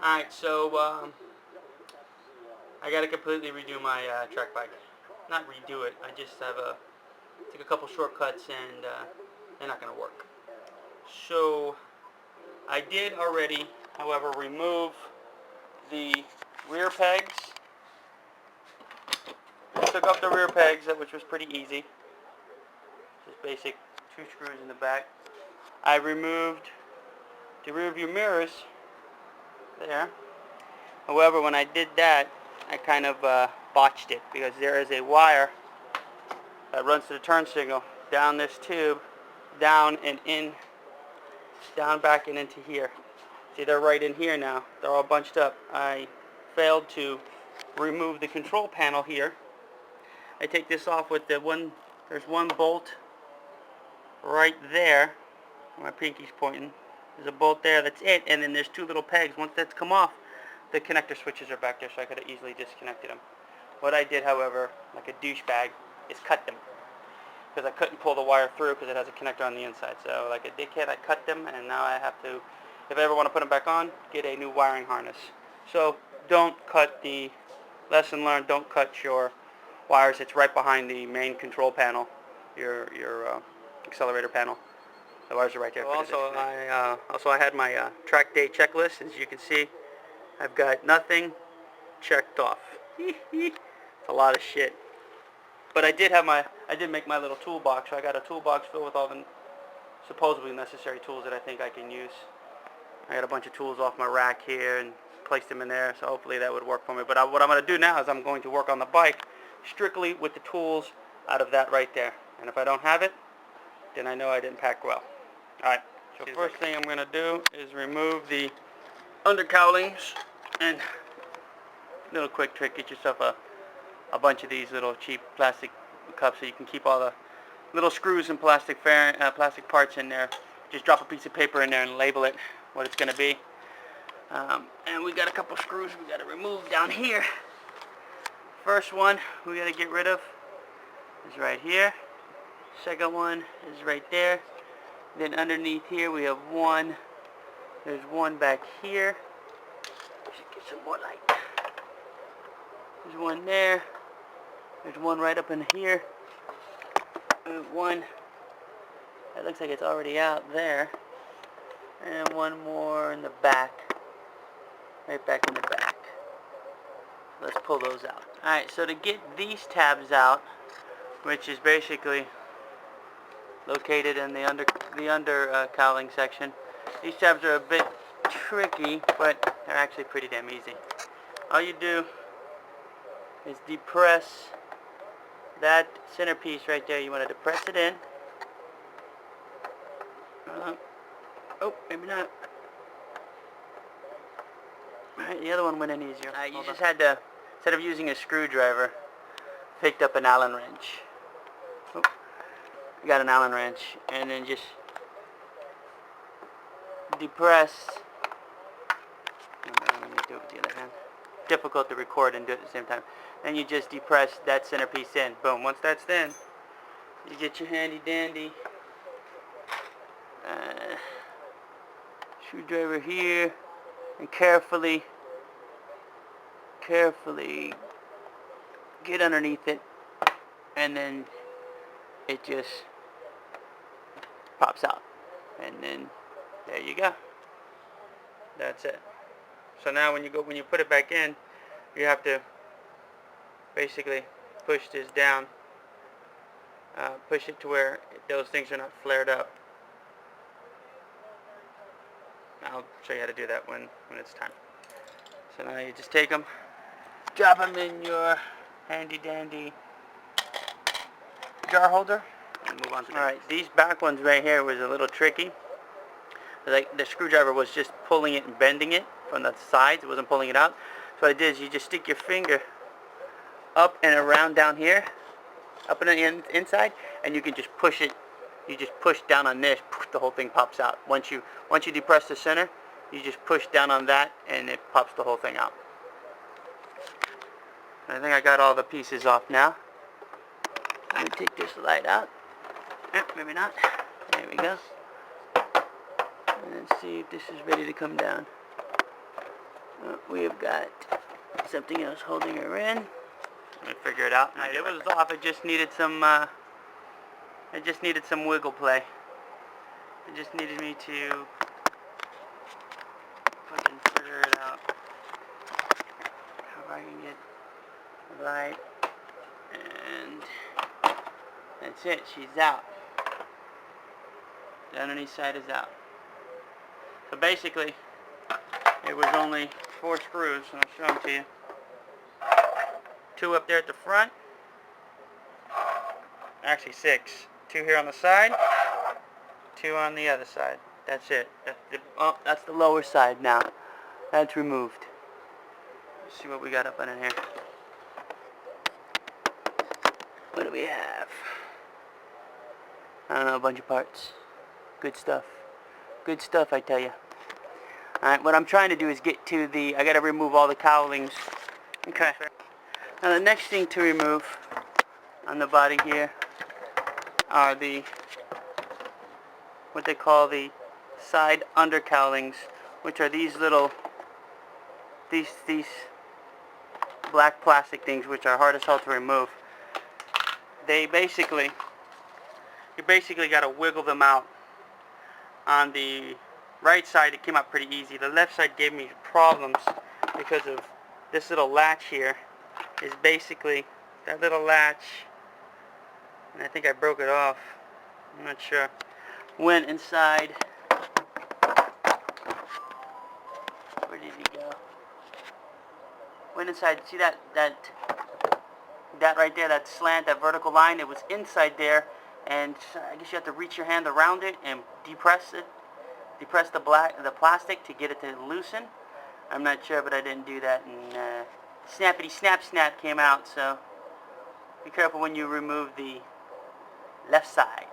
Alright, so I gotta completely redo my track bike. Not redo it, I just have take a couple shortcuts and they're not gonna work. So I did already, however, remove the rear pegs. Took off the rear pegs, which was pretty easy. Just basic 2 screws in the back. I removed the rear view mirrors there. However, when I did that, I kind of botched it because there is a wire that runs to the turn signal down this tube, down and in, down back and into here. See, they're right in here now. They're all bunched up. I failed to remove the control panel here. I take this off with the one, there's one bolt right there. My pinky's pointing. There's a bolt there, that's it, and then there's 2 little pegs. Once that's come off, the connector switches are back there, so I could have easily disconnected them. What I did, however, like a douchebag, is cut them. Because I couldn't pull the wire through because it has a connector on the inside. So like a dickhead, I cut them, and now I have to, if I ever want to put them back on, get a new wiring harness. So don't cut the, lesson learned, don't cut your wires. It's right behind the main control panel, your accelerator panel. The wires are right there. So also I had my track day checklist. As you can see, I've got nothing checked off. It's a lot of shit. But I did make my little toolbox. So I got a toolbox filled with all the supposedly necessary tools that I think I can use. I got a bunch of tools off my rack here and placed them in there. So hopefully that would work for me. But what I'm going to do now is I'm going to work on the bike strictly with the tools out of that right there. And if I don't have it, then I know I didn't pack well. Alright, so first thing I'm going to do is remove the undercowlings. And little quick trick, get yourself a bunch of these little cheap plastic cups so you can keep all the little screws and plastic parts in there. Just drop a piece of paper in there and label it what it's going to be. And we got a couple screws we got to remove down here. First one we got to get rid of is right here. Second one is right there. Then underneath here we have one. There's one back here. Should get some more light. There's one there. There's one right up in here. There's one that looks like it's already out there. And one more in the back. Right back in the back. Let's pull those out. Alright, so to get these tabs out, which is basically located in the under cowling section. These tabs are a bit tricky, but they're actually pretty damn easy. All you do is depress that centerpiece right there. You want to depress it in. Oh, maybe not. Alright, the other one went in easier. You just had to, instead of using a screwdriver, picked up an Allen wrench. Oh, you got an Allen wrench, and then just depress. Let me do it with the other hand. Difficult to record and do it at the same time. Then you just depress that centerpiece in. Boom. Once that's in, you get your handy dandy screwdriver here, and carefully get underneath it, and then it just pops out, and then there you go. That's it. So now when you put it back in, you have to basically push this down, push it to where those things are not flared up. I'll show you how to do that when it's time. So now you just take them, drop them in your handy dandy jar holder, and move on to the next. Alright, these back ones right here was a little tricky. Like the screwdriver was just pulling it and bending it from the sides. It wasn't pulling it out. So what I did is you just stick your finger up and around down here, up in the inside, and you can just push it. You just push down on this, the whole thing pops out. Once you depress the center, you just push down on that, and it pops the whole thing out. I think I got all the pieces off now. Let me take this light out. Maybe not. There we go. And let's see if this is ready to come down. We've got something else holding her in. Let me figure it out. Alright, it was off. It just needed some. It just needed some wiggle play. It just needed me to fucking figure it out. How I can get the light, and that's it. She's out. The underneath side is out. So basically, it was only 4 screws, and I'll show them to you. 2 up there at the front. Actually 6. 2 here on the side. 2 on the other side. That's it. That's the lower side now. That's removed. Let's see what we got up under here. What do we have? I don't know, a bunch of parts. Good stuff. Good stuff, I tell you. Alright, what I'm trying to do is get to the... I gotta remove all the cowlings. Okay. Now the next thing to remove on the body here are the... what they call the side under cowlings, which are these little... These black plastic things, which are hard as hell to remove. They basically... You basically gotta wiggle them out. On the right side it came out pretty easy. The left side gave me problems because of this little latch here is basically that little latch, and I think I broke it off, I'm not sure, went inside. Where did he go? Went inside. See that right there, that slant, that vertical line, it was inside there, and I guess you have to reach your hand around it and depress it. Depress the plastic to get it to loosen. I'm not sure, but I didn't do that, and snappity snap came out, so be careful when you remove the left side.